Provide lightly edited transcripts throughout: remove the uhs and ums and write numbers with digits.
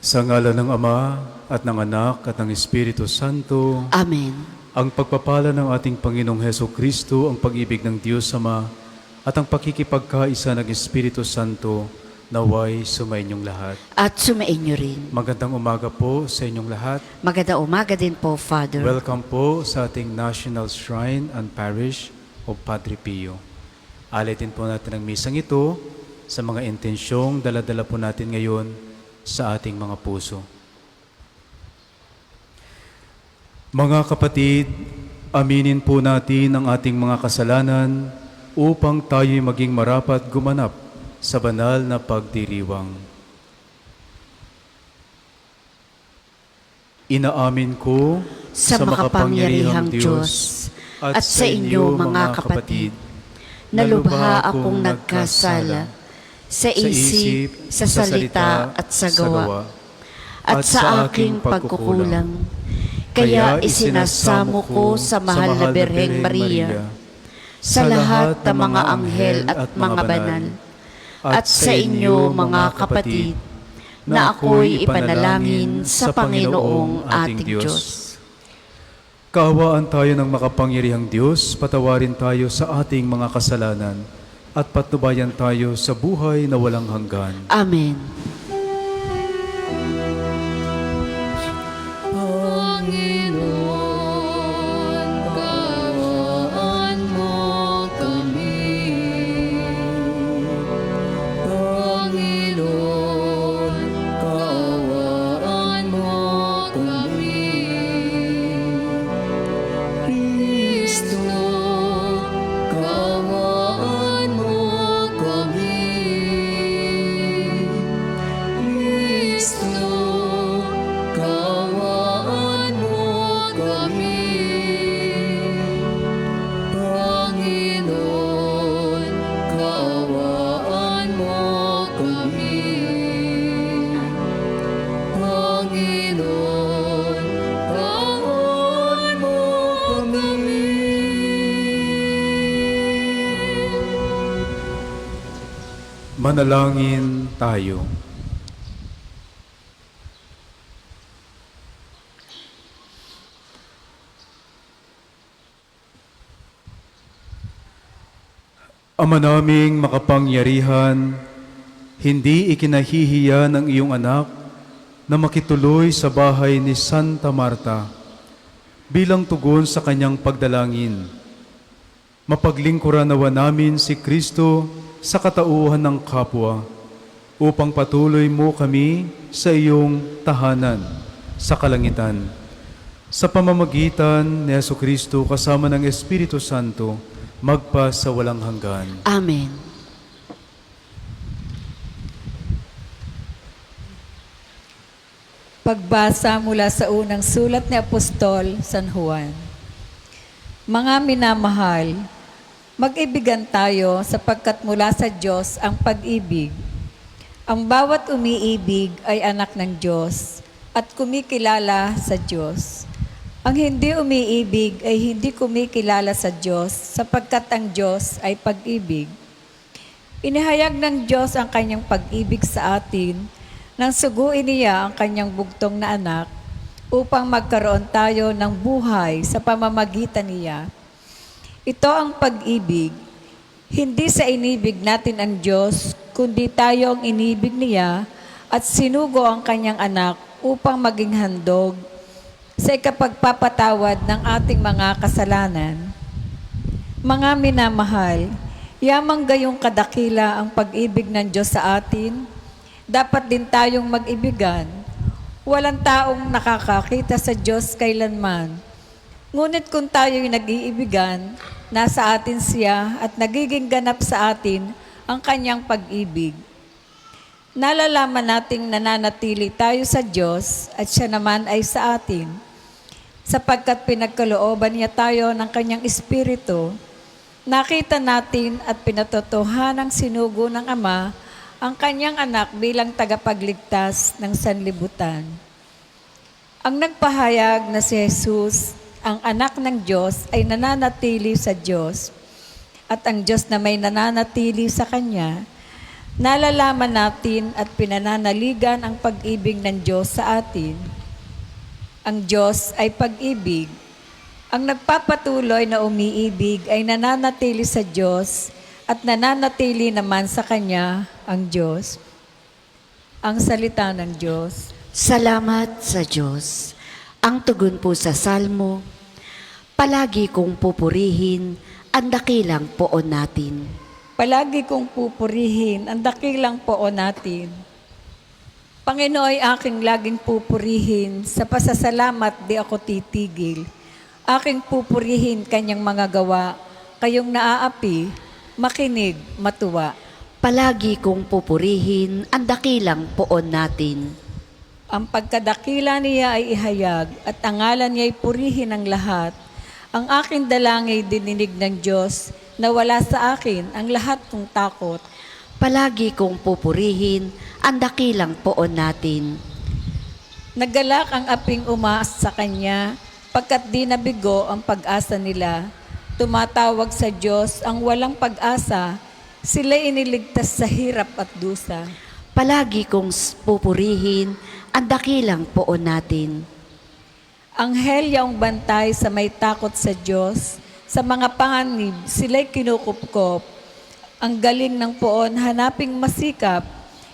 Sa ngalan ng Ama, at ng Anak, at ng Espiritu Santo. Amen. Ang pagpapala ng ating Panginoong Heso Kristo, ang pag-ibig ng Diyos Ama, at ang pakikipagkaisa ng Espiritu Santo, naway sumainyong lahat. At sumainyo rin. Magandang umaga po sa inyong lahat. Magandang umaga din po, Father. Welcome po sa ating National Shrine and Parish of Padre Pio. Alitin po natin ang misang ito sa mga intensyong dala-dala po natin ngayon sa ating mga puso. Mga kapatid, aminin po natin ang ating mga kasalanan upang tayo'y maging marapat gumanap sa banal na pagdiriwang. Inaamin ko sa makapangyarihang Diyos at sa inyo mga kapatid, na lubha akong nagkasala sa isip, sa salita at sa gawa, at sa aking pagkukulang. Kaya isinasamo ko sa mahal na Birheng Maria, sa lahat ng mga anghel at mga banal, at sa inyo mga kapatid, na ako'y ipanalangin sa Panginoong ating Diyos. Kaawaan tayo ng makapangyarihang Diyos, patawarin tayo sa ating mga kasalanan, at patnubayan tayo sa buhay na walang hanggan. Amen. Panginoon, kaawaan mo kami. Panginoon, kaawaan mo kami. Kristo, kaawaan mo kami. Kristo, kaawaan mo kami. Panginoon, kaawaan mo kami. Panginoon, kaawaan mo kami. Manalangin tayo. Ama naming makapangyarihan, hindi ikinahihiya ng iyong anak na makituloy sa bahay ni Santa Marta bilang tugon sa kanyang pagdalangin. Mapaglingkuran nawa namin si Kristo sa katauhan ng kapwa upang patuloy mo kami sa iyong tahanan sa kalangitan. Sa pamamagitan ni Jesucristo kasama ng Espiritu Santo, magpa sa walang hanggan. Amen. Pagbasa mula sa unang sulat ni Apostol San Juan. Mga minamahal, mag-ibigan tayo sapagkat mula sa Diyos ang pag-ibig. Ang bawat umiibig ay anak ng Diyos at kumikilala sa Diyos. Ang hindi umiibig ay hindi kumikilala sa Diyos sapagkat ang Diyos ay pag-ibig. Inihayag ng Diyos ang kanyang pag-ibig sa atin nang suguin niya ang kanyang bugtong na anak upang magkaroon tayo ng buhay sa pamamagitan niya. Ito ang pag-ibig. Hindi sa inibig natin ang Diyos, kundi tayo ang inibig niya at sinugo ang kanyang anak upang maging handog sa ikapagpapatawad ng ating mga kasalanan. Mga minamahal, yamang gayong kadakila ang pag-ibig ng Diyos sa atin, dapat din tayong mag-ibigan. Walang taong nakakakita sa Diyos kailanman. Ngunit kung tayo'y nag-iibigan, nasa atin siya at nagiging ganap sa atin ang kanyang pag-ibig. Nalalaman nating nananatili tayo sa Diyos at siya naman ay sa atin, sapagkat pinagkalooban niya tayo ng kanyang Espiritu. Nakita natin at pinatotohanang sinugo ng Ama ang kanyang anak bilang tagapagligtas ng sanlibutan. Ang nagpahayag na si Jesus, ang anak ng Diyos, ay nananatili sa Diyos, at ang Diyos na may nananatili sa Kanya, Nalalaman natin at pinananaligan ang pag-ibig ng Diyos sa atin. Ang Diyos ay pag-ibig. Ang nagpapatuloy na umiibig ay nananatili sa Diyos at nananatili naman sa Kanya ang Diyos. Ang salita ng Diyos. Salamat sa Diyos. Ang tugon po sa Salmo, palagi kong pupurihin ang dakilang poon natin. Palagi kong pupurihin ang dakilang poon natin. Panginoon ay aking laging pupurihin, sa pasasalamat di ako titigil. Aking pupurihin kanyang mga gawa, kayong naaapi, makinig, matuwa. Palagi kong pupurihin ang dakilang poon natin. Ang pagkadakila niya ay ihayag at ang ngalan niya ay purihin ng lahat. Ang aking dalangin dininig ng Diyos, na wala sa akin ang lahat ng takot. Palagi kong pupurihin ang dakilang poon natin. Naggalak ang aping umaas sa Kanya, pagkat di nabigo ang pag-asa nila. Tumatawag sa Diyos ang walang pag-asa, sila iniligtas sa hirap at dusa. Palagi kong pupurihin ang dakilang poon natin. Anghel yaong bantay sa may takot sa Diyos, sa mga panganib, sila'y kinukupkop. Ang galing ng poon, hanaping masikap,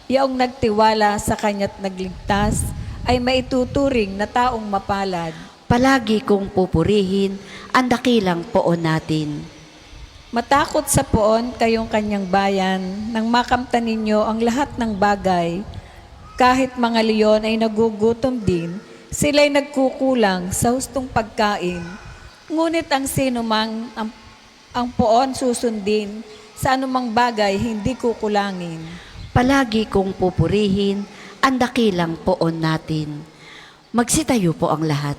yaong nagtiwala sa kanya't nagligtas, ay maituturing na taong mapalad. Palagi kong pupurihin ang dakilang poon natin. Matakot sa poon kayong kanyang bayan, nang makamtan ninyo ang lahat ng bagay. Kahit mga leon ay nagugutom din, sila'y nagkukulang sa hustong pagkain. Ngunit ang sinumang ang poon susundin, sa anumang bagay hindi kukulangin. Palagi kong pupurihin ang dakilang poon natin. Magsitayo po ang lahat.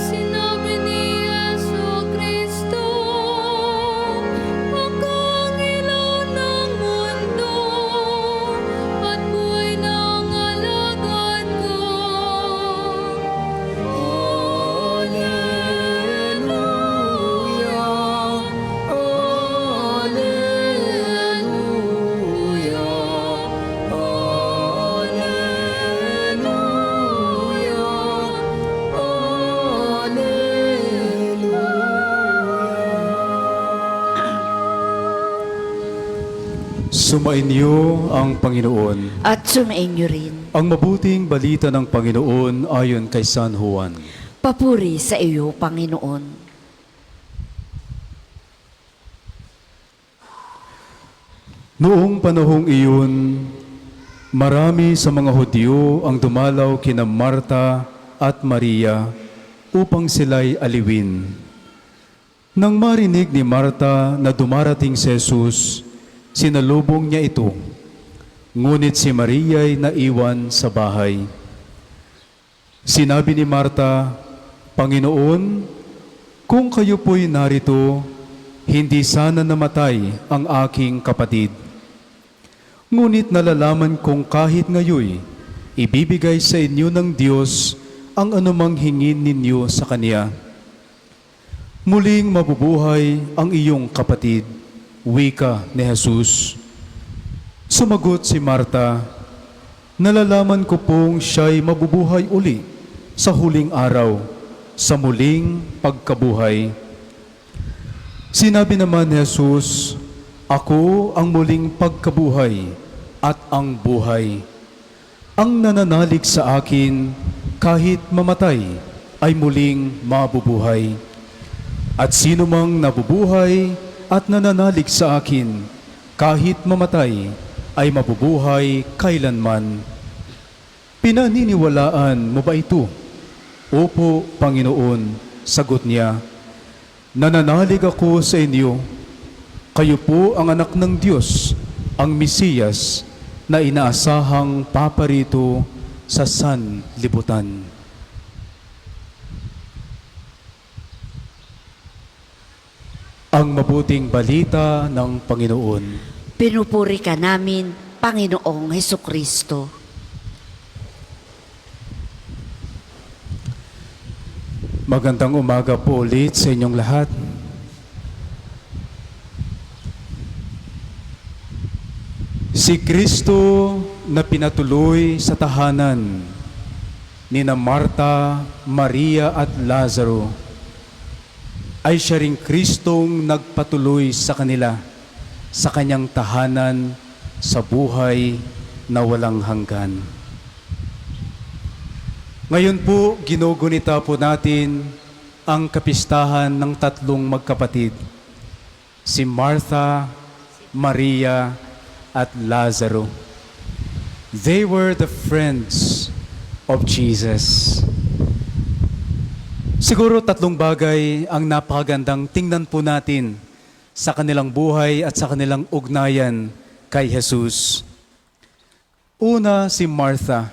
Sinabi ni Jesucristo, ako ang ilaw ng mundo at buhay ng alagad ko. Alleluia, Alleluia, Sumainyo ang Panginoon. At sumainyo rin. Ang mabuting balita ng Panginoon ayon kay San Juan. Papuri sa iyo, Panginoon. Noong panahong iyon, marami sa mga Hudyo ang dumalaw kina Marta at Maria upang sila'y aliwin. Nang marinig ni Marta na dumarating si Jesus, sinalubong niya ito. Ngunit si Maria'y naiwan sa bahay. Sinabi ni Marta, Panginoon, kung kayo po'y narito, hindi sana namatay ang aking kapatid. Ngunit nalalaman kong kahit ngayoy, ibibigay sa inyo ng Diyos ang anumang hingin ninyo sa Kanya. Muling mabubuhay ang iyong kapatid, wika ni Jesus. Sumagot si Marta, nalalaman ko pong siya'y mabubuhay uli sa huling araw, sa muling pagkabuhay. Sinabi naman ni Jesus, ako ang muling pagkabuhay at ang buhay. Ang nananalig sa akin, kahit mamatay, ay muling mabubuhay. At sino mang nabubuhay at nananalig sa akin, kahit mamatay, ay mabubuhay kailanman. Pinaniniwalaan mo ba ito? Opo, Panginoon, sagot niya. Nananalig ako sa inyo. Kayo po ang anak ng Diyos, ang Mesiyas, na inaasahang paparito sa sanlibutan. Ang mabuting balita ng Panginoon. Pinupuri ka namin, Panginoong Hesukristo. Magandang umaga po ulit sa inyong lahat. Si Kristo na pinatuloy sa tahanan ni na Marta, Maria at Lazaro ay siya ring Kristong nagpatuloy sa kanila sa kanyang tahanan sa buhay na walang hanggan. Ngayon po, ginugunita po natin ang kapistahan ng tatlong magkapatid, si Martha, Maria, at Lazaro. They were the friends of Jesus. Siguro tatlong bagay ang napakagandang tingnan po natin sa kanilang buhay at sa kanilang ugnayan kay Jesus. Una, si Martha.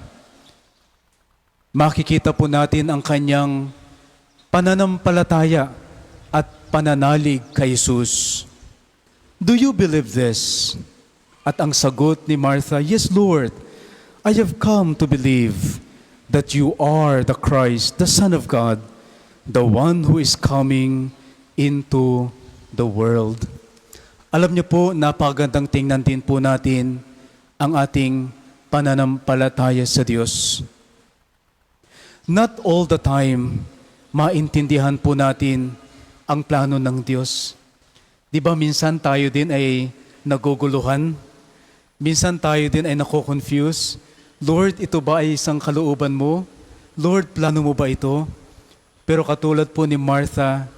Makikita po natin ang kanyang pananampalataya at pananalig kay Jesus. Do you believe this? At ang sagot ni Martha, yes, Lord, I have come to believe that you are the Christ, the Son of God, the one who is coming into the world. Alam niyo po, napakagandang tingnan din po natin ang ating pananampalataya sa Diyos. Not all the time, maintindihan po natin ang plano ng Diyos. Di ba minsan tayo din ay naguguluhan? Minsan tayo din ay nako-confuse. Lord, ito ba ay isang kalooban mo? Lord, plano mo ba ito? Pero katulad po ni Martha,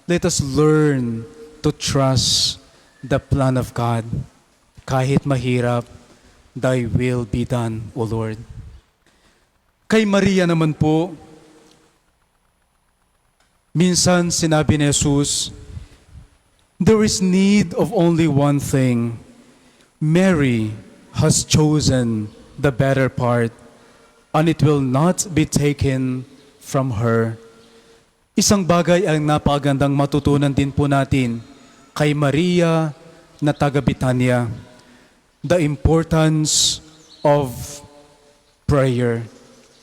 let us learn to trust the plan of God. Kahit mahirap, thy will be done, O Lord. Kay Maria naman po, minsan sinabi ni Jesus, there is need of only one thing. Mary has chosen the better part, and it will not be taken from her. Isang bagay ang napakagandang matutunan din po natin kay Maria na taga Betania, the importance of prayer,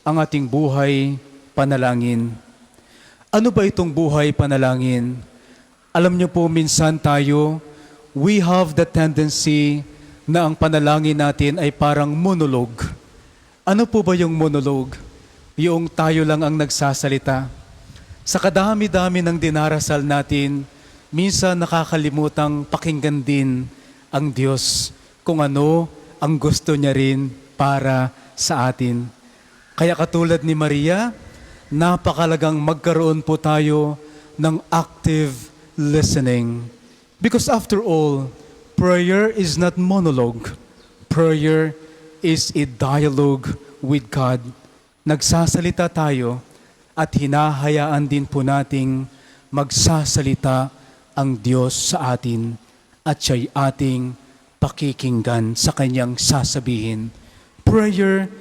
ang ating buhay panalangin. Ano ba itong buhay panalangin? Alam niyo po, minsan tayo, we have the tendency na ang panalangin natin ay parang monologue. Ano po ba yung monologue? Yung tayo lang ang nagsasalita. Sa kadami-dami ng dinarasal natin, minsan nakakalimutang pakinggan din ang Diyos kung ano ang gusto niya rin para sa atin. Kaya katulad ni Maria, napakalagang magkaroon po tayo ng active listening. Because after all, prayer is not monologue. Prayer is a dialogue with God. Nagsasalita tayo at hinahayaan din po nating magsasalita ang Diyos sa atin at siya'y ating pakikinggan sa kanyang sasabihin. Prayer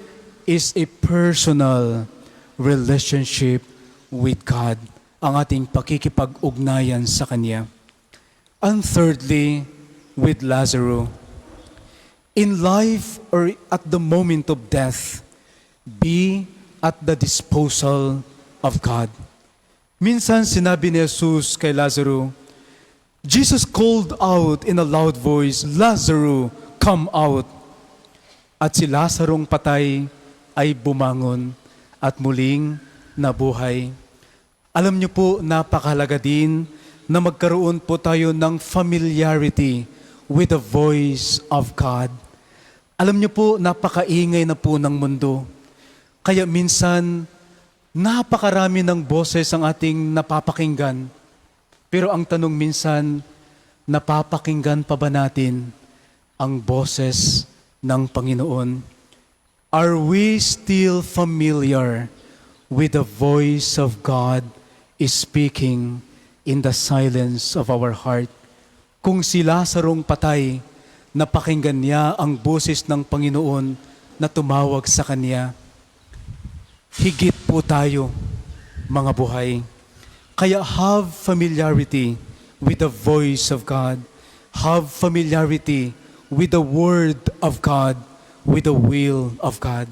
is a personal relationship with God, ang ating pakikipag-ugnayan sa Kanya. And thirdly, with Lazarus, in life or at the moment of death, be at the disposal of God. Minsan sinabi ni Jesus kay Lazarus, Jesus called out in a loud voice, Lazarus, come out. At si Lazarong patay ay bumangon at muling nabuhay. Alam niyo po, napakahalaga din na magkaroon po tayo ng familiarity with the voice of God. Alam niyo po, napakaingay na po ng mundo. Kaya minsan, napakarami ng boses ang ating napapakinggan. Pero ang tanong minsan, napapakinggan pa ba natin ang boses ng Panginoon? Are we still familiar with the voice of God speaking in the silence of our heart? Kung si Lazarong patay, napakinggan niya ang boses ng Panginoon na tumawag sa kanya. higit po tayo, mga buhay. Kaya have familiarity with the voice of God. Have familiarity with the Word of God, with the will of God.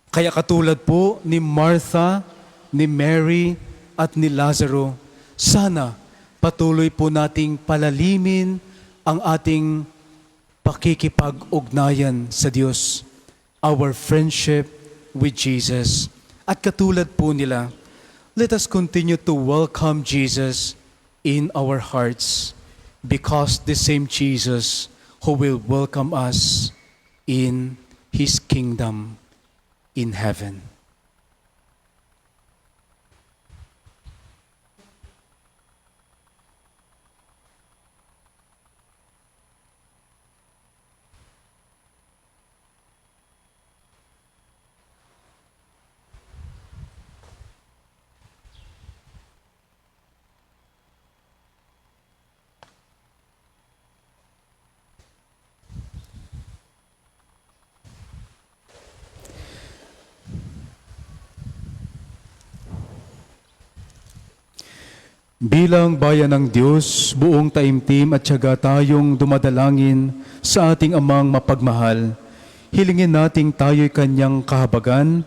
Kaya katulad po ni Martha, ni Mary, at ni Lazaro, sana patuloy po nating palalimin ang ating pakikipag-ugnayan sa Diyos, our friendship with Jesus. At katulad po nila, let us continue to welcome Jesus in our hearts because the same Jesus who will welcome us in His kingdom in heaven. Bilang bayan ng Diyos, buong taimtim at tiyaga tayong dumadalangin sa ating Amang mapagmahal. Hilingin nating tayo'y Kanyang kahabagan,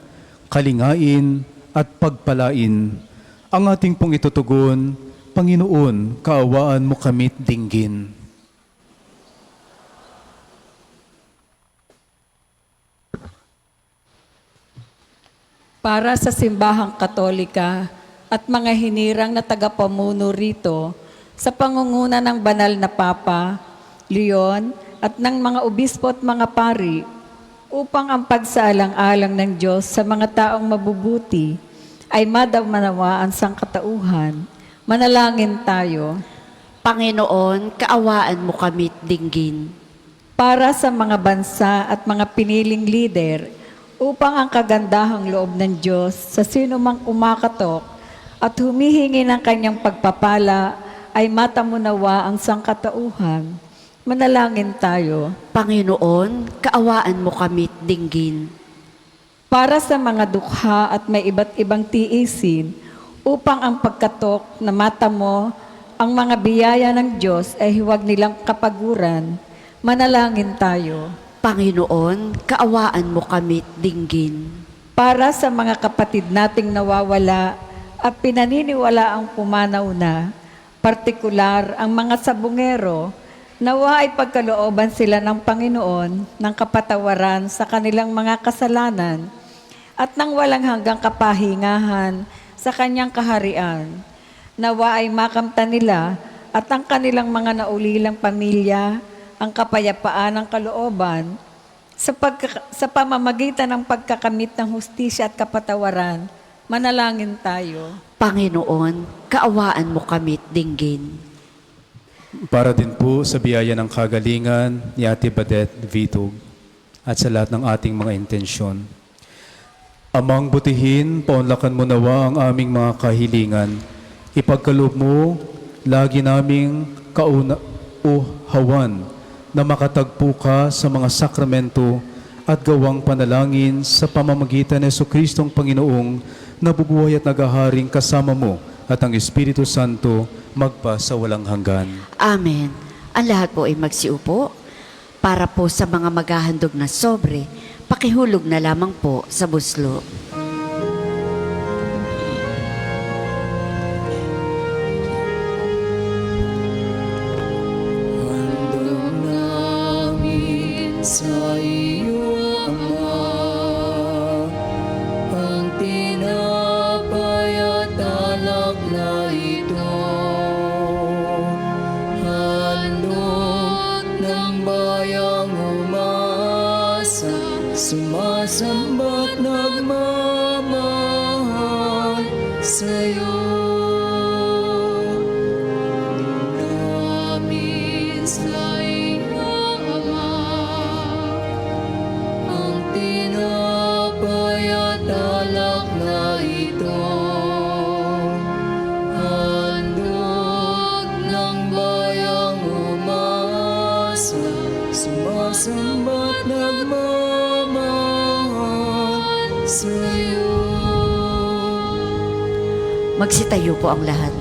kalingain at pagpalain. Ang ating pong itutugon, Panginoon, kaawaan mo kami't dinggin. Para sa Simbahang Katolika at mga hinirang na tagapamuno rito sa pangunguna ng banal na Papa, Leon, at ng mga obispo at mga pari, upang ang pagsaalang-alang ng Diyos sa mga taong mabubuti ay madamanawaan sang katauhan. Manalangin tayo. Panginoon, kaawaan mo kami't dinggin. Para sa mga bansa at mga piniling lider, upang ang kagandahang loob ng Diyos sa sino mang kumakatok at humihingi ng kanyang pagpapala ay matamunawa ang sangkatauhan. Manalangin tayo. Panginoon, kaawaan mo kami't dinggin. Para sa mga dukha at may iba't ibang tiisin, upang ang pagkatok na mata mo, ang mga biyaya ng Diyos ay huwag nilang kapaguran. Manalangin tayo. Panginoon, kaawaan mo kami't dinggin. Para sa mga kapatid nating nawawala at pinaniniwala ang pumanaw na, partikular ang mga sabungero, nawa ay pagkalooban sila ng Panginoon ng kapatawaran sa kanilang mga kasalanan at ng walang hanggang kapahingahan sa kanyang kaharian. Nawa ay makamta nila at ang kanilang mga naulilang pamilya ang kapayapaan ng kalooban sa pamamagitan ng pagkakamit ng hustisya at kapatawaran. Manalangin tayo. Panginoon, kaawaan mo kami't dinggin. Para din po sa biyaya ng kagalingan ni Ate Badet Vitug at sa lahat ng ating mga intensyon. Amang butihin, paunlakan mo nawa ang aming mga kahilingan. Ipagkaloob mo, lagi naming kaunahawan na makatagpo ka sa mga sakramento at gawang panalangin sa pamamagitan ng Jesucristong Panginoong nabubuhay at nagaharing kasama mo at ang Espiritu Santo magpa sa walang hanggan. Amen. Ang lahat po ay magsiupo. Para po sa mga maghahandog na sobre, pakihulog na lamang po sa buslo. Handog namin sa iyo, Ama, ang tinapay at alak na ito. Handog ng bayang umasa, sumasamba't nagmamahal sa'yo. Namin sa iyo, Ama, ang tinapay at alak na ito. Handog ng bayang umasa, sumasamba't nagmamahal sa'yo. Magsitayo po ang lahat.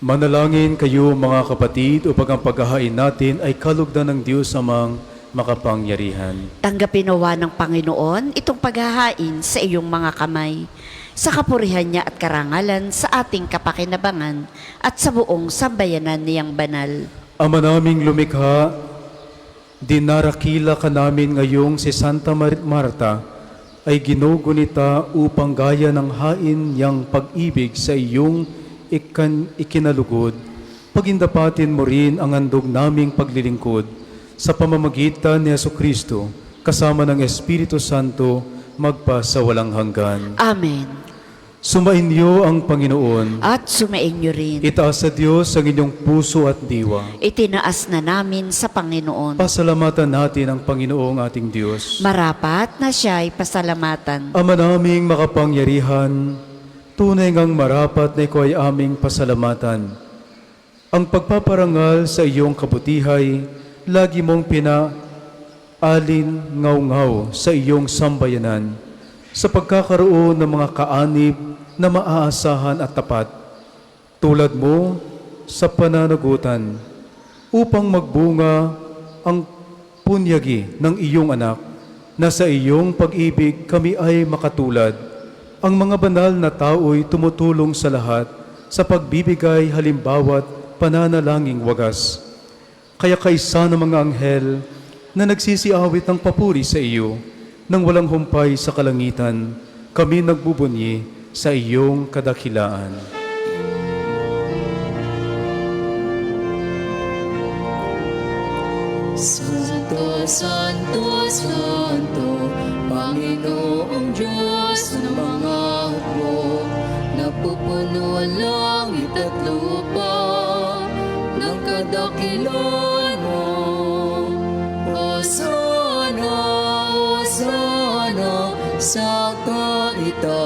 Manalangin kayo mga kapatid upang ang paghahain natin ay kalugdan ng Diyos amang makapangyarihan. Tanggapin nawa ng Panginoon itong paghahain sa iyong mga kamay, sa kapurihan niya at karangalan sa ating kapakinabangan at sa buong sambayanan niyang banal. Ama naming lumikha, dinarakila ka namin ngayong si Santa Marta ay ginugunita upang gaya ng hain niyang pag-ibig sa iyong ikinalugod, pagindapatin mo rin ang handog naming paglilingkod sa pamamagitan ni Jesucristo kasama ng Espiritu Santo magpa sa walang hanggan. Amen. Sumainyo ang Panginoon. At sumainyo rin. Itaas sa Diyos ang inyong puso at diwa. Itinaas na namin sa Panginoon. Pasalamatan natin ang Panginoong ating Diyos. Marapat na siya'y pasalamatan. Ama naming makapangyarihan, tunay ngang marapat na ikaw ay aming pasalamatan. Ang pagpaparangal sa iyong kabutihay, lagi mong pinaalin ngaw-ngaw sa iyong sambayanan sa pagkakaroon ng mga kaanib na maaasahan at tapat, tulad mo sa pananagutan, upang magbunga ang punyagi ng iyong anak, na sa iyong pag-ibig kami ay makatulad. Ang mga banal na tao'y tumutulong sa lahat sa pagbibigay halimbawa't pananalangin wagas. Kaya kaisa ng mga anghel na nagsisiawit ng papuri sa iyo, nang walang humpay sa kalangitan, kami nagbubunyi sa iyong kadakilaan. Santo, Santo, Santo, Panginoong Diyos ng mga hukbo, napupuno ang langit at lupa ng kadakilan mo. Hosana, Hosana sa kaitaasan,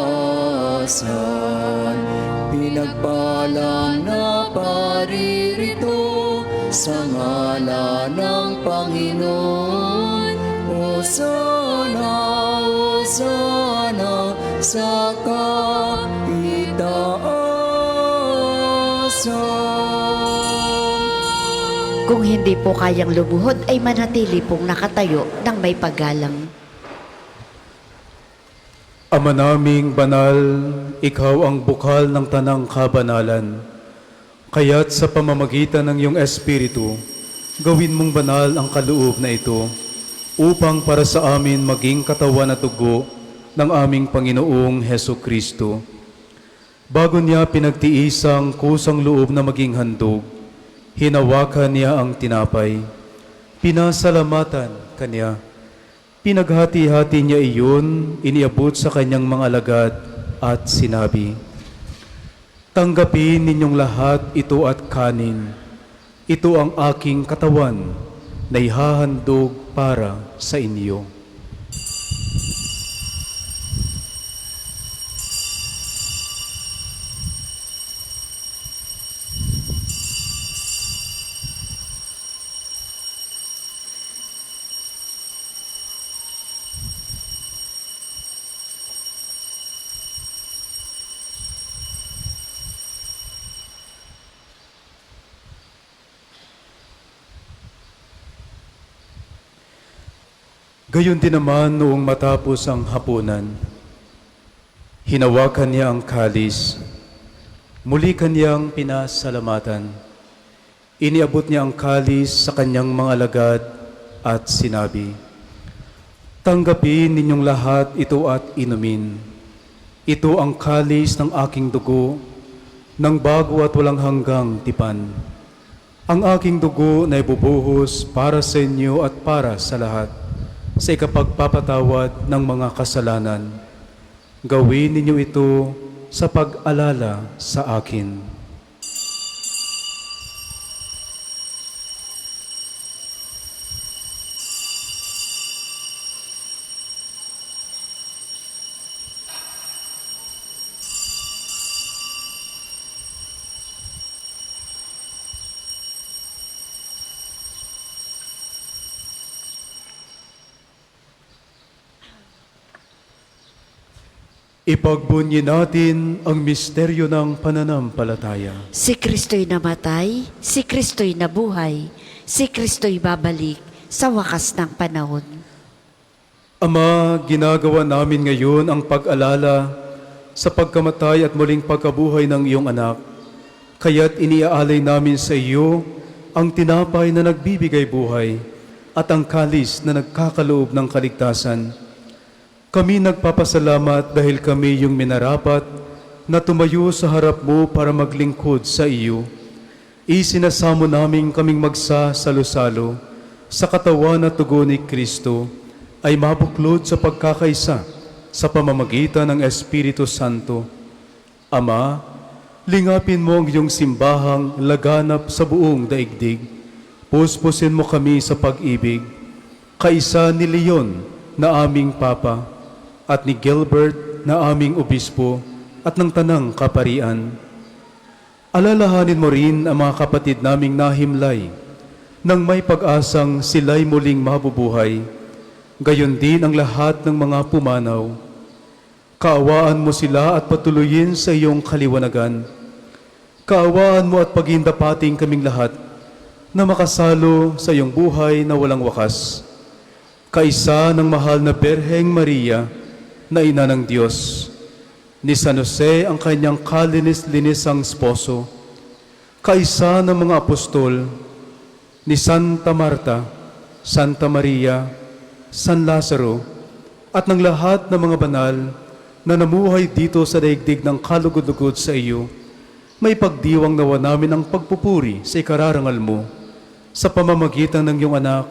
pinagpalang na paririto sa ngalan ng Panginoon. Hosana, Hosana sa kaitaasan. Kung hindi po kayang lumuhod, ay manatili pong nakatayo ng may paggalang. Ama naming banal, ikaw ang bukal ng tanang kabanalan. Kaya't sa pamamagitan ng iyong Espiritu, gawin mong banal ang kaloob na ito, upang para sa amin maging katawan at dugo ng aming Panginoong Heso Kristo. Bago niya pinagtiis ang kusang loob na maging handog, hinawakan niya ang tinapay, pinasalamatan kanya, pinaghati-hati niya iyon, iniabot sa kanyang mga alagad at sinabi, "Tanggapin ninyong lahat ito at kanin. Ito ang aking katawan na ihahandog para sa inyo." Gayon din naman noong matapos ang hapunan, hinawakan niya ang kalis, muli kanyang pinasalamatan. Iniabot niya ang kalis sa kanyang mga alagad at sinabi, "Tanggapin ninyong lahat ito at inumin. Ito ang kalis ng aking dugo, ng bago at walang hanggang tipan. Ang aking dugo na ibubuhos para sa inyo at para sa lahat, sa ikapagpapatawad ng mga kasalanan. Gawin ninyo ito sa pag-alala sa akin." Ipagbunyi natin ang misteryo ng pananampalataya. Si Kristo'y namatay, si Kristo'y nabuhay, si Kristo'y babalik sa wakas ng panahon. Ama, ginagawa namin ngayon ang pag-alala sa pagkamatay at muling pagkabuhay ng iyong anak. Kaya't iniaalay namin sa iyo ang tinapay na nagbibigay buhay at ang kalis na nagkakaloob ng kaligtasan. Kami nagpapasalamat dahil kami yung minarapat na tumayo sa harap mo para maglingkod sa iyo. Isinasamo namin kaming magsasalo-salo sa katawan at tugo ni Kristo ay mabuklod sa pagkakaisa sa pamamagitan ng Espiritu Santo. Ama, lingapin mo ang iyong simbahang laganap sa buong daigdig. Puspusin mo kami sa pag-ibig, kaisa ni Leon na aming Papa, at ni Gilbert na aming Obispo, at ng Tanang Kaparian. Alalahanin mo rin ang mga kapatid naming nahimlay, nang may pag-asang sila'y muling mabubuhay, gayon din ang lahat ng mga pumanaw. Kaawaan mo sila at patuloyin sa iyong kaliwanagan. Kaawaan mo at pagindapating kaming lahat na makasalo sa iyong buhay na walang wakas. Kaisa ng mahal na Berheng Maria, na ina ng Diyos, ni San Jose ang kanyang kalinis-linisang esposo, kaisa ng mga apostol, ni Santa Marta, Santa Maria, San Lazaro, at ng lahat ng mga banal na namuhay dito sa daigdig ng kalugod-lugod sa iyo, may pagdiwang nawa namin ang pagpupuri sa ikararangal mo sa pamamagitan ng iyong anak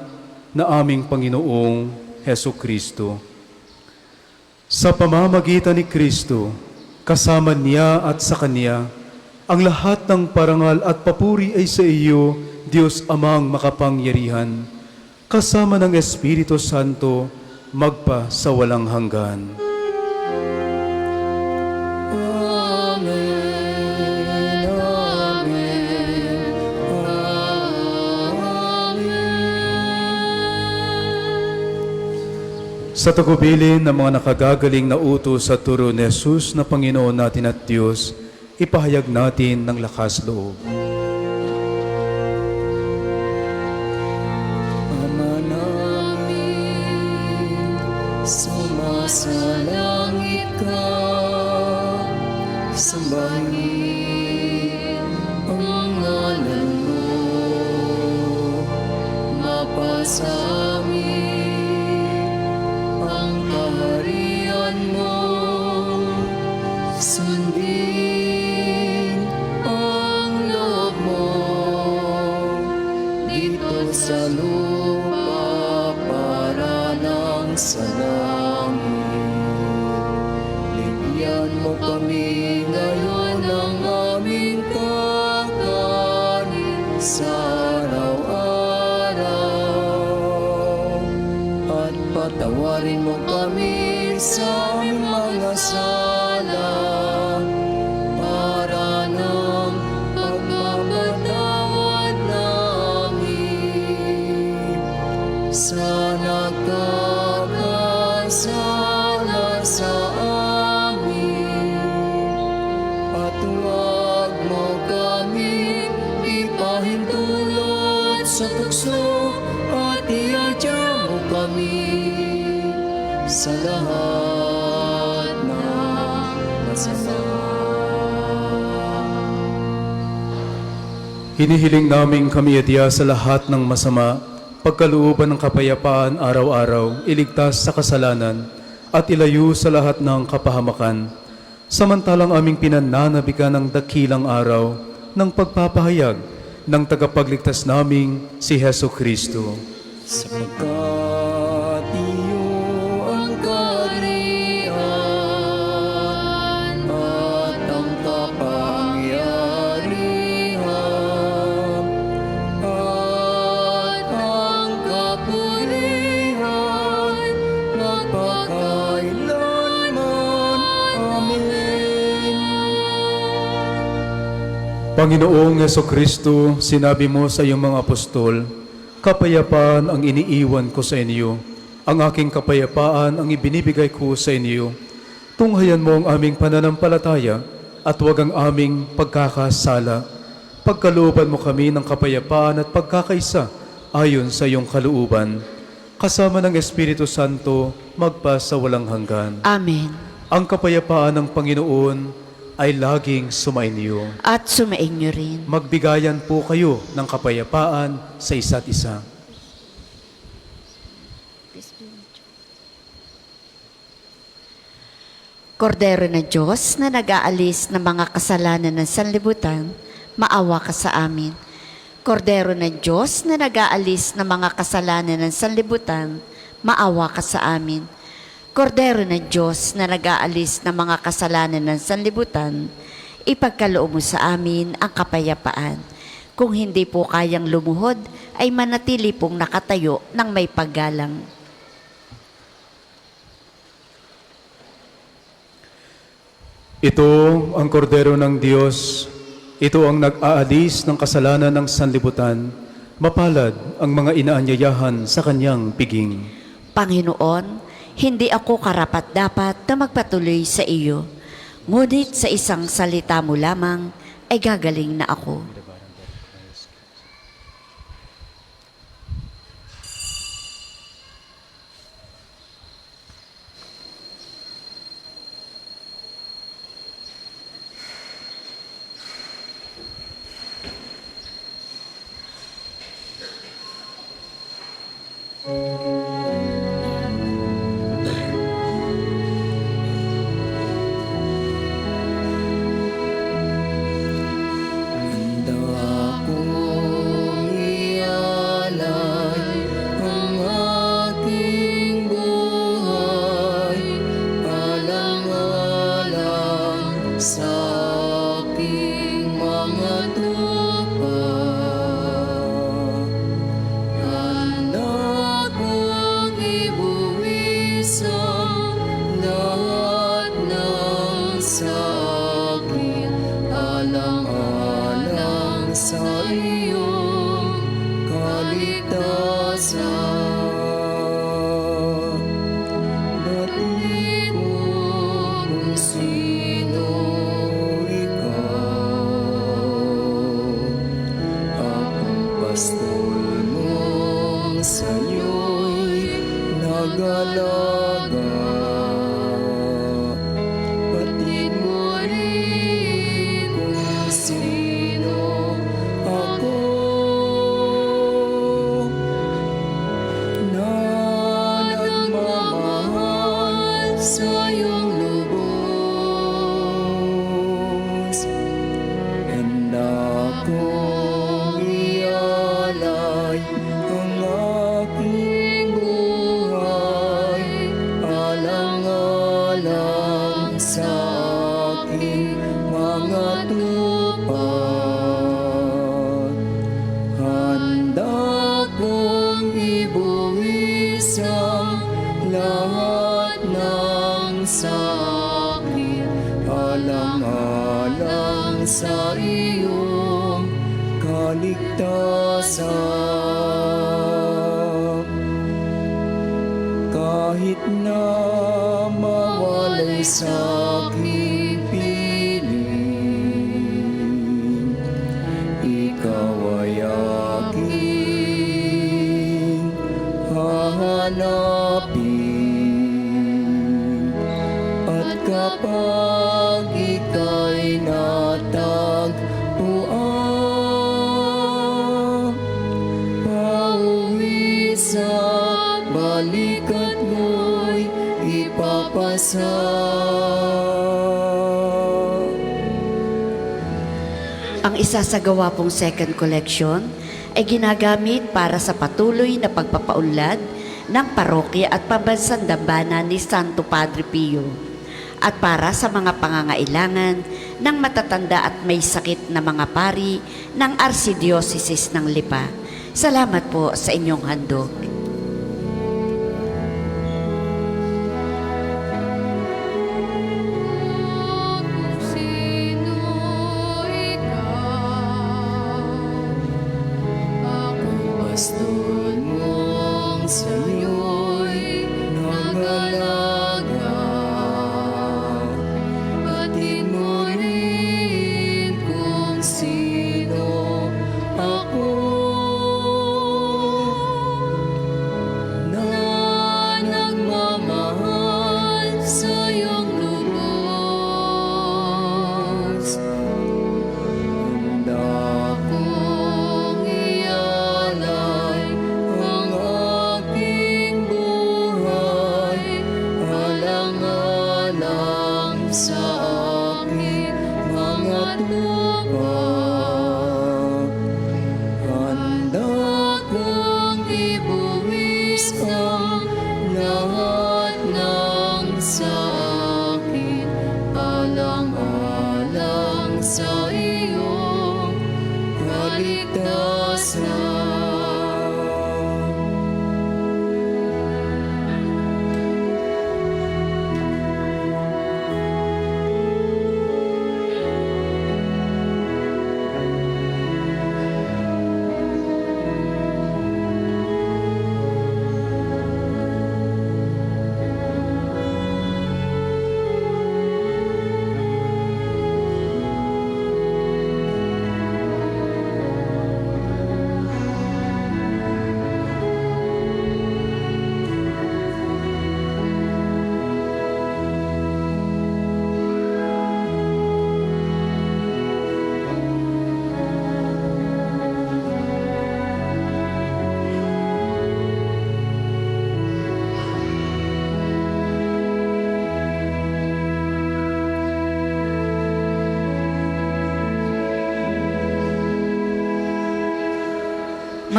na aming Panginoong Heso Kristo. Sa pamamagitan ni Kristo, kasama niya at sa Kanya, ang lahat ng parangal at papuri ay sa iyo, Diyos Amang makapangyarihan, kasama ng Espiritu Santo, magpa sa walang hanggan. Sa tagubilin ng mga nakagagaling na utos sa turo ni Jesus na Panginoon natin at Diyos, ipahayag natin ng lakas loob. Ama namin, sumasalangit ka, sambahin ang ngalan mo, mapasa amin ang kaharian mo, sundin ang loob mo dito sa lupa para ng sa langit. Bigyan mo kami ngayon ng aming kakanin sa araw-araw, at patawarin mo kami sa aming mga sala para ng pagmamatawa namin sa nagkakasala sa amin, at huwag mo kami ipahintulot sa tukso, at iadya mo kami sa lahat ng masama. Hinihiling namin kami adya sa lahat ng masama, pagkalooban ng kapayapaan araw-araw, iligtas sa kasalanan, at ilayo sa lahat ng kapahamakan. Samantalang aming pinananabikan ng dakilang araw ng pagpapahayag ng tagapagligtas naming si Heso Kristo. Sapagkat iyo ang kaharian at ang kapangyarihan at ang kapurihan magpakailanman. Amen. Panginoong Heso Kristo, sinabi mo sa iyong mga apostol, kapayapaan ang iniiwan ko sa inyo, ang aking kapayapaan ang ibinibigay ko sa inyo. Tunghayan mo ang aming pananampalataya at huwag ang aming pagkakasala. Pagkalooban mo kami ng kapayapaan at pagkakaisa ayon sa iyong kalooban, kasama ng Espiritu Santo magpa sa walang hanggan. Amen. Ang kapayapaan ng Panginoon ay laging sumainyo. At sumainyo rin. Magbigayan po kayo ng kapayapaan sa isa't isa. Kordero na Diyos na nag-aalis ng mga kasalanan ng sanlibutan, maawa ka sa amin. Kordero na Diyos na nag-aalis ng mga kasalanan ng sanlibutan, maawa ka sa amin. Kordero na Diyos na nag-aalis ng mga kasalanan ng sanlibutan, ipagkaloob mo sa amin ang kapayapaan. Kung hindi po kayang lumuhod, ay manatili pong nakatayo ng may paggalang. Ito ang kordero ng Diyos. Ito ang nag-aalis ng kasalanan ng sanlibutan. Mapalad ang mga inaanyayahan sa kanyang piging. Panginoon, hindi ako karapat-dapat na magpatuloy sa iyo. Ngunit sa isang salita mo lamang ay gagaling na ako. Sa iyong kaligtasan, kahit na mawalay sa aking piling, ikaw ay aking hahanapin. At kapag ika'y natagpuan, pauwi sa balikat mo'y ipapasa. Ang isasagawa pong second collection ay ginagamit para sa patuloy na pagpapaunlad ng parokya at pambansang dambana ni Santo Padre Pio at para sa mga pangangailangan ng matatanda at may sakit na mga pari ng Archdiocese ng Lipa. Salamat po sa inyong handog. Pastol mong sa'yo'y nangalaga.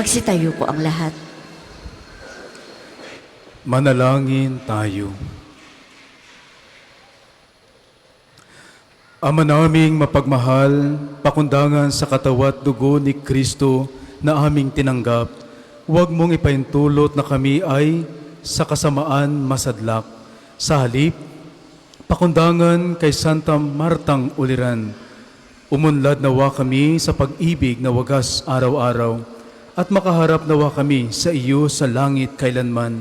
Magsitayo po ang lahat. Manalangin tayo. Ama naming mapagmahal, pakundangan sa katawat dugo ni Kristo na aming tinanggap, huwag mong ipahintulot na kami ay sa kasamaan masadlak. Sa halip, pakundangan kay Santa Martang Uliran, umunlad nawa kami sa pag-ibig na wagas araw-araw at makaharap nawa kami sa iyo sa langit kailanman.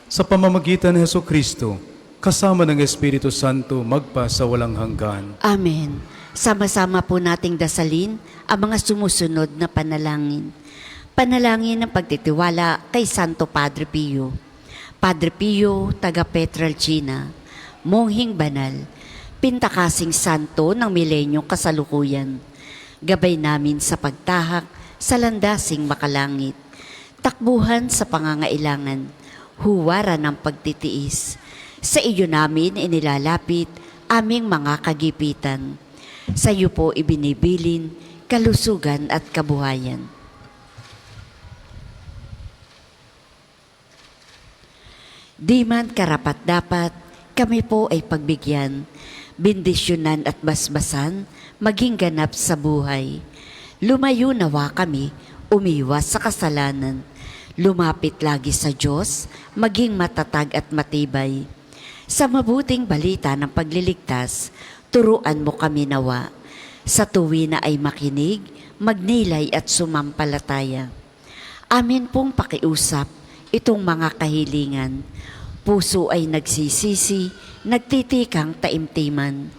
Sa pamamagitan ni Jesucristo, kasama ng Espiritu Santo, magpa sa walang hanggan. Amen. Sama-sama po nating dasalin ang mga sumusunod na panalangin. Panalangin ng pagtitiwala kay Santo Padre Pio. Padre Pio, taga Petralcina, monghing banal, pintakasing santo ng milenyong kasalukuyan. Gabay namin sa pagtahak sa landasing makalangit. Takbuhan sa pangangailangan, huwaran ng pagtitiis. Sa iyo namin inilalapit aming mga kagipitan. Sa iyo po ibinibilin kalusugan at kabuhayan. Di man karapat-dapat, kami po ay pagbigyan, bendisyonan at basbasan, maging ganap sa buhay. Lumayo nawa kami, umiwas sa kasalanan. Lumapit lagi sa Diyos, maging matatag at matibay. Sa mabuting balita ng pagliligtas, turuan mo kami nawa. Sa tuwi na ay makinig, magnilay at sumampalataya. Amin pong pakiusap itong mga kahilingan. Puso ay nagsisisi, nagtitikang taimtiman.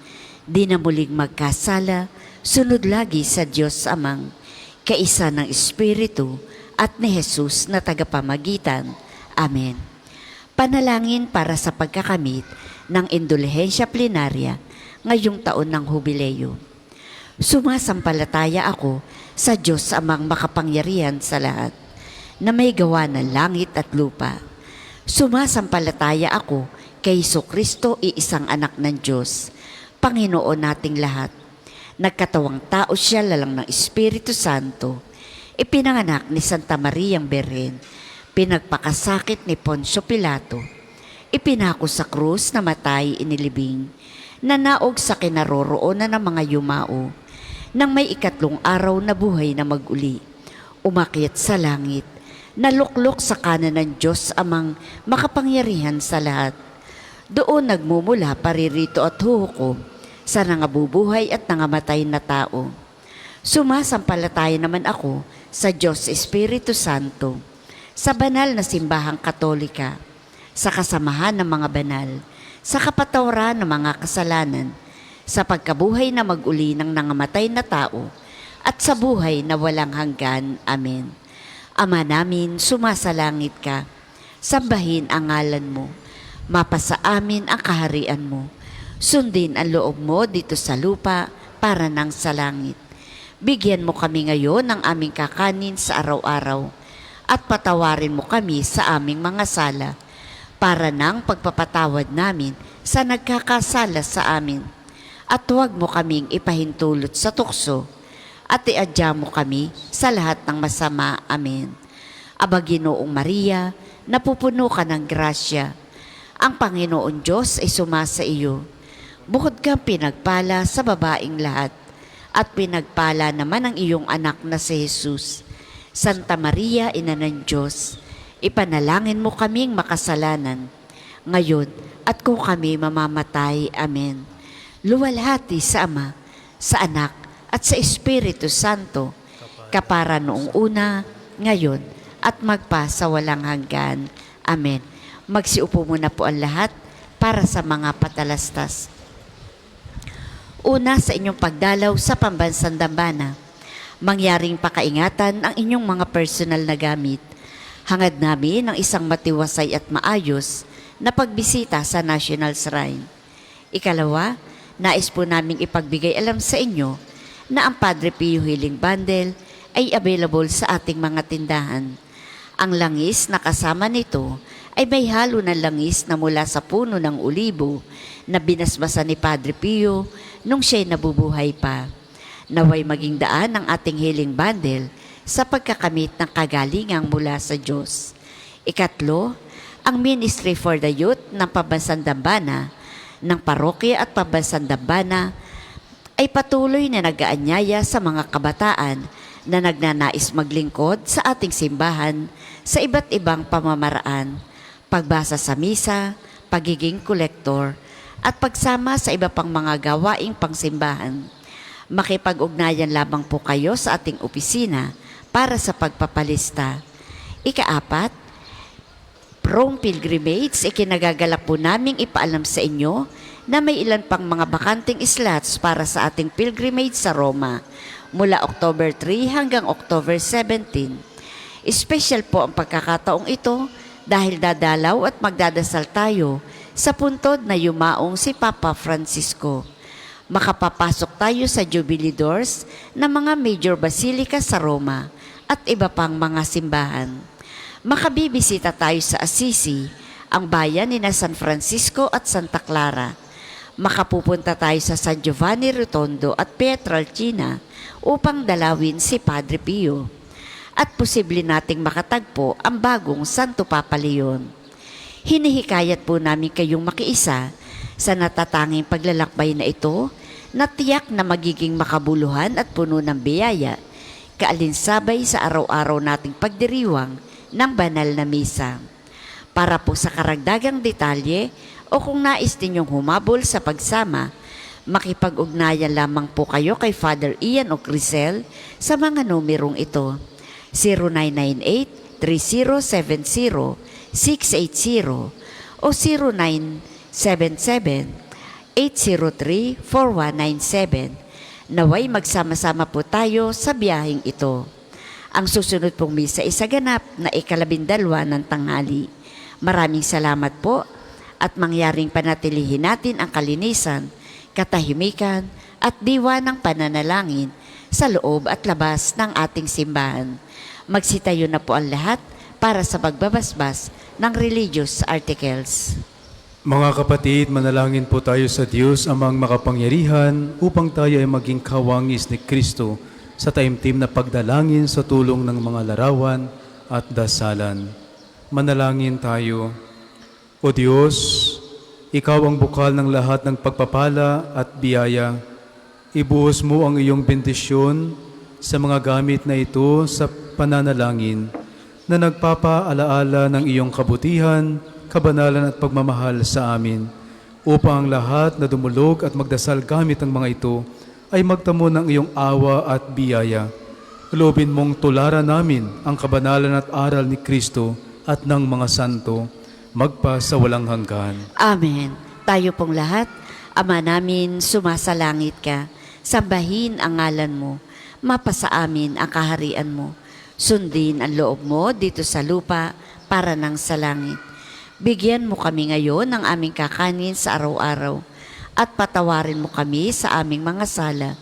Di na muling magkasala, sunod lagi sa Diyos Amang, kaisa ng Espiritu at ni Jesus na tagapamagitan. Amen. Panalangin para sa pagkakamit ng indulhensya plenarya ngayong taon ng Hubileo. Sumasampalataya ako sa Diyos Amang makapangyarihan sa lahat, na may gawa ng langit at lupa. Sumasampalataya ako kay Jesucristo, iisang anak ng Diyos, Panginoon nating lahat. Nagkatawang tao siya lalang ng Espiritu Santo, ipinanganak ni Santa Mariang Berhen, pinagpakasakit ni Poncio Pilato, ipinako sa krus, namatay, inilibing, nanaog sa kinaroroonan ng mga yumao, nang may ikatlong araw na buhay na mag-uli, umakyat sa langit, naluklok sa kanan ng Diyos Amang makapangyarihan sa lahat. Doon nagmumula paririto at huhukom sa nangabubuhay at nangamatay na tao. Sumasampalataya naman ako sa Diyos Espiritu Santo, sa banal na simbahang katolika, sa kasamahan ng mga banal, sa kapatawaran ng mga kasalanan, sa pagkabuhay na mag-uli ng nangamatay na tao, at sa buhay na walang hanggan. Amen. Ama namin, sumasalangit ka, sambahin ang ngalan mo, mapasa amin ang kaharian mo, sundin ang loob mo dito sa lupa para nang sa langit. Bigyan mo kami ngayon ng aming kakanin sa araw-araw, at patawarin mo kami sa aming mga sala, para nang pagpapatawad namin sa nagkakasala sa amin. At huwag mo kaming ipahintulot sa tukso, at iadya mo kami sa lahat ng masama. Amen. Aba Ginoong Maria, napupuno ka ng grasya. Ang Panginoon Diyos ay sumasa iyo. Bukod kang pinagpala sa babaing lahat, at pinagpala naman ang iyong anak na si Jesus. Santa Maria, Ina ng Diyos, ipanalangin mo kaming makasalanan, ngayon at kung kami mamamatay. Amen. Luwalhati sa Ama, sa Anak, at sa Espiritu Santo, kapara noong una, ngayon, at magpa sa walang hanggan. Amen. Magsiupo muna po ang lahat para sa mga patalastas. Una, sa inyong pagdalaw sa pambansang dambana, mangyaring pakaingatan ang inyong mga personal na gamit. Hangad namin ang isang matiwasay at maayos na pagbisita sa National Shrine. Ikalawa, nais po naming ipagbigay alam sa inyo na ang Padre Pio Healing Bundle ay available sa ating mga tindahan. Ang langis na kasama nito ay may halo na langis na mula sa puno ng olibo na binasbasan ni Padre Pio nung siya'y nabubuhay pa. Naway maging daan ang ating healing bundle sa pagkakamit ng kagalingang mula sa Diyos. Ikatlo, ang Ministry for the Youth ng Pambansang Dambana, ng parokya at Pambansang Dambana ay patuloy na nag-aanyaya sa mga kabataan na nagnanais maglingkod sa ating simbahan sa iba't ibang pamamaraan, pagbasa sa misa, pagiging kolektor, at pagsama sa iba pang mga gawaing pangsimbahan. Makipag-ugnayan lamang po kayo sa ating opisina para sa pagpapalista. Ikaapat, Rome Pilgrimage, ikinagagalak po naming ipaalam sa inyo na may ilan pang mga bakanting slots para sa ating pilgrimage sa Roma mula October 3 hanggang October 17. Special po ang pagkakataong ito dahil dadalaw at magdadasal tayo sa puntod na yumaong si Papa Francisco. Makapapasok tayo sa Jubilee Doors ng mga major basilika sa Roma at iba pang mga simbahan. Makabibisita tayo sa Assisi, ang bayan ni San Francisco at Santa Clara. Makapupunta tayo sa San Giovanni Rotondo at Pietrelcina upang dalawin si Padre Pio. At posible nating makatagpo ang bagong Santo Papa Leon. Hinihikayat po namin kayong makiisa sa natatanging paglalakbay na ito na tiyak na magiging makabuluhan at puno ng biyaya, kaalinsabay sa araw-araw nating pagdiriwang ng banal na misa. Para po sa karagdagang detalye o kung nais ninyong humabol sa pagsama, makipag-ugnayan lamang po kayo kay Father Ian Ocrisel sa mga numerong ito: 0998-3070-680 o 0977-803-4197. Naway magsama-sama po tayo sa biyaheng ito. Ang susunod pong misa ay saganap na 12 ng tanghali. Maraming salamat po at mangyaring panatilihin natin ang kalinisan, katahimikan at diwa ng pananalangin sa loob at labas ng ating simbahan. Magsitayo na po ang lahat para sa pagbabasbas ng religious articles. Mga kapatid, manalangin po tayo sa Diyos amang makapangyarihan upang tayo ay maging kawangis ni Kristo sa taimtim na pagdalangin sa tulong ng mga larawan at dasalan. Manalangin tayo. O Diyos, Ikaw ang bukal ng lahat ng pagpapala at biyaya. Ibuhos mo ang iyong bendisyon sa mga gamit na ito sa pananalangin na nagpapaalaala ng iyong kabutihan, kabanalan at pagmamahal sa amin, upang ang lahat na dumulog at magdasal gamit ang mga ito ay magtamo ng iyong awa at biyaya. Loobin mong tularan namin ang kabanalan at aral ni Kristo at ng mga santo, magpa sa walang hanggan. Amen. Tayo pong lahat, Ama namin, sumasalangit ka, sambahin ang ngalan mo, mapasa amin ang kaharian mo, sundin ang loob mo dito sa lupa para nang sa langit. Bigyan mo kami ngayon ng aming kakanin sa araw-araw at patawarin mo kami sa aming mga sala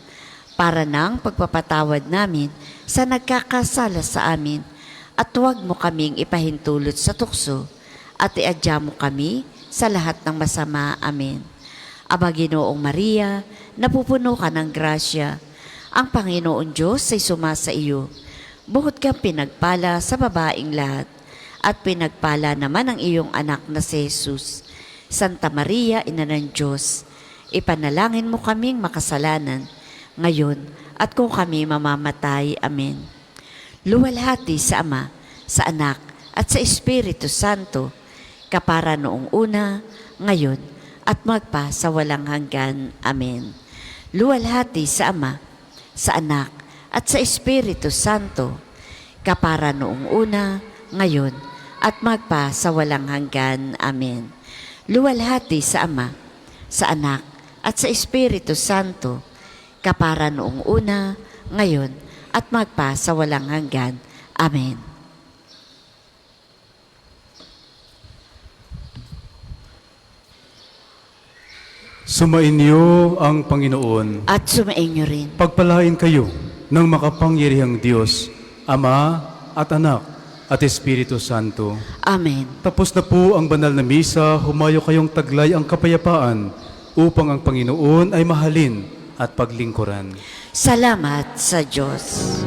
para nang pagpapatawad namin sa nagkakasala sa amin, at huwag mo kaming ipahintulot sa tukso at iadya mo kami sa lahat ng masama. Amen. Aba Ginoong Maria, napupuno ka ng grasya, ang Panginoon Diyos ay sumasa iyo. Bukod kang pinagpala sa babaing lahat, at pinagpala naman ang iyong anak na si Jesus. Santa Maria, Ina ng Diyos, ipanalangin mo kaming makasalanan, ngayon at kung kami mamamatay. Amen. Luwalhati sa Ama, sa Anak, at sa Espiritu Santo, kapara noong una, ngayon, at magpa sa walang hanggan. Amen. Luwalhati sa Ama, sa Anak, at sa Espiritu Santo, kapara noong una, ngayon, at magpa sa walang hanggan. Amen. Luwalhati sa Ama, sa Anak, at sa Espiritu Santo, kapara noong una, ngayon, at magpa sa walang hanggan. Amen. Sumainyo ang Panginoon. At sumainyo rin. Pagpalain kayo ng makapangyarihang Diyos, Ama at Anak at Espiritu Santo. Amen. Tapos na po ang banal na misa, humayo kayong taglay ang kapayapaan upang ang Panginoon ay mahalin at paglingkuran. Salamat sa Diyos.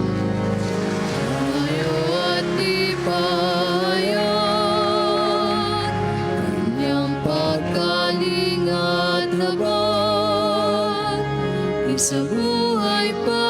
sa buhay pa